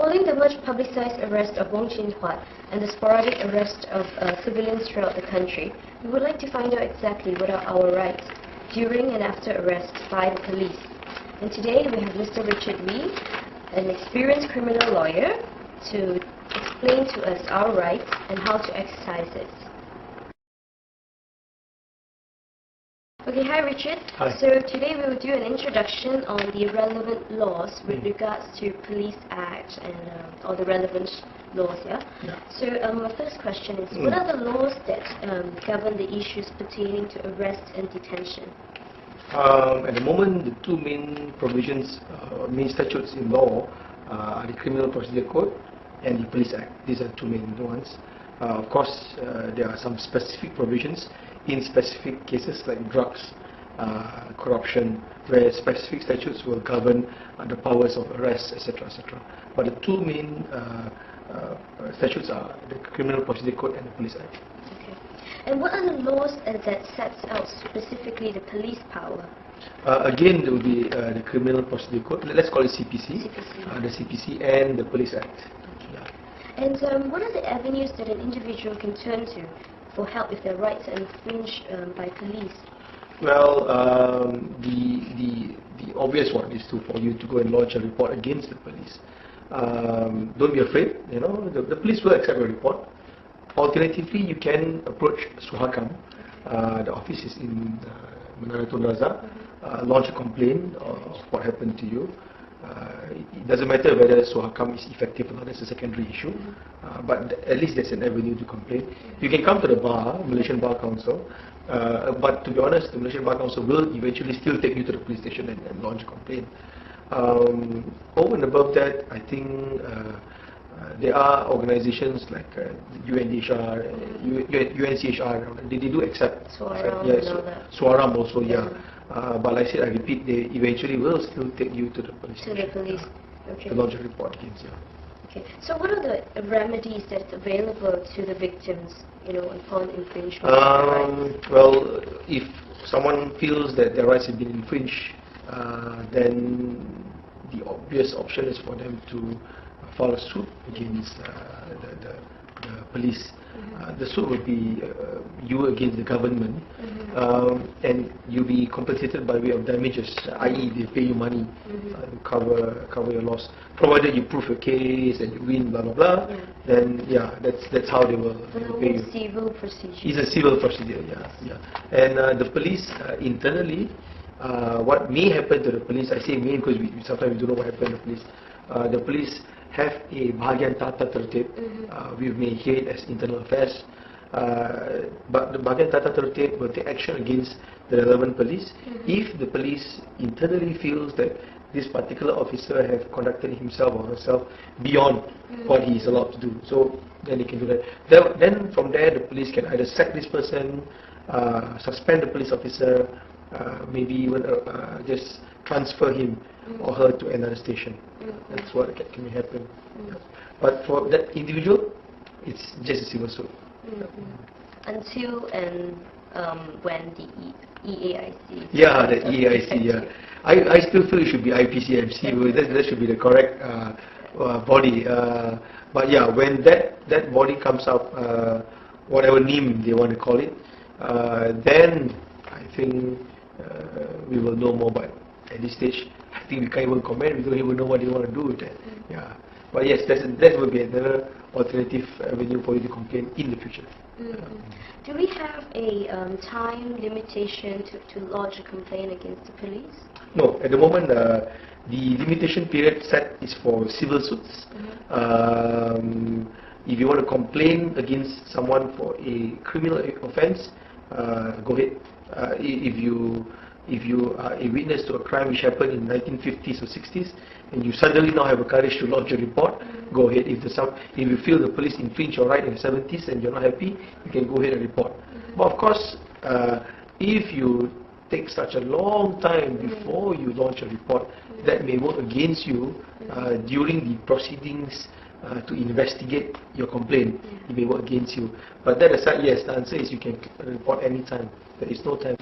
Following the much publicized arrest of Wong Chin Huat and the sporadic arrest of civilians throughout the country, we would like to find out exactly what are our rights during and after arrest by the police. And today we have Mr. Richard Wee, an experienced criminal lawyer, to explain to us our rights and how to exercise it. Okay, hi Richard. Hi. So today we will do an introduction on the relevant laws with regards to Police Act and all the relevant laws, yeah? So my first question is, what are the laws that govern the issues pertaining to arrest and detention? At the moment, the two main provisions, main statutes in law are the Criminal Procedure Code and the Police Act. These are two main ones. Of course, there are some specific provisions in specific cases like drugs, corruption, where specific statutes will govern the powers of arrest, etc., etc. But the two main statutes are the Criminal Procedure Code and the Police Act. Okay. And what are the laws that sets out specifically the police power? Again, there will be the Criminal Procedure Code. Let's call it CPC. The CPC and the Police Act. Okay. Yeah. And what are the avenues that an individual can turn to for help if their rights are infringed by police? Well, the obvious one is for you to go and lodge a report against the police. Don't be afraid. You know, the police will accept your report. Alternatively, you can approach Suhakam. The office is in Menara Tun Razak. Launch a complaint of what happened to you. It doesn't matter whether Suhakam is effective or not, that's a secondary issue. But at least there's an avenue to complain. You can come to the bar, Malaysian Bar Council, but to be honest, the Malaysian Bar Council will eventually still take you to the police station and launch a complaint. Over and above that, I think there are organizations like UNCHR, they do accept Swaram also, yeah. But like I said, I repeat, they eventually will still take you to the police station, Okay. to lodge a report against you. Okay. So what are the remedies that's available to the victims, you know, upon infringement of their rights? Well, if someone feels that their rights have been infringed, then the obvious option is for them to file a suit against the police. The suit will be you against the government, and you'll be compensated by way of damages, i.e. they pay you money to cover your loss. Provided you prove your case and you win, blah blah blah, then yeah, that's how they will pay you. Civil procedure. It's a civil procedure, yeah. And the police internally, what may happen to the police, I say may because sometimes we don't know what happened to the police. The police have a bahagian tata tertib. We may hear it as internal affairs, but the bahagian tata tertib will take action against the relevant police if the police internally feels that this particular officer have conducted himself or herself beyond what he is allowed to do. So then they can do that. Then from there, the police can either sack this person, suspend the police officer, maybe even just transfer him or her to another station. That's what can happen. But for that individual, it's just a civil suit. Until and when the EAIC. Yeah, the EAIC. Yeah, I still feel it should be IPCMC. That should be the correct body. But yeah, when that body comes up, whatever name they want to call it, then I think we will know more. But at this stage, I think we can't even comment. We don't even know what they want to do with that. Yeah. But yes, that will be another alternative avenue for you to complain in the future. Do we have a time limitation to lodge a complaint against the police? No, at the moment the limitation period set is for civil suits. If you want to complain against someone for a criminal offence, go ahead. If you are a witness to a crime which happened in 1950s or 60s, and you suddenly now have a courage to lodge a report, go ahead. If you feel the police infringe your right in the 70s and you're not happy, you can go ahead and report. But of course, if you take such a long time before you launch a report, that may work against you during the proceedings to investigate your complaint. It may work against you. But that aside, yes, the answer is you can report anytime. There is no time.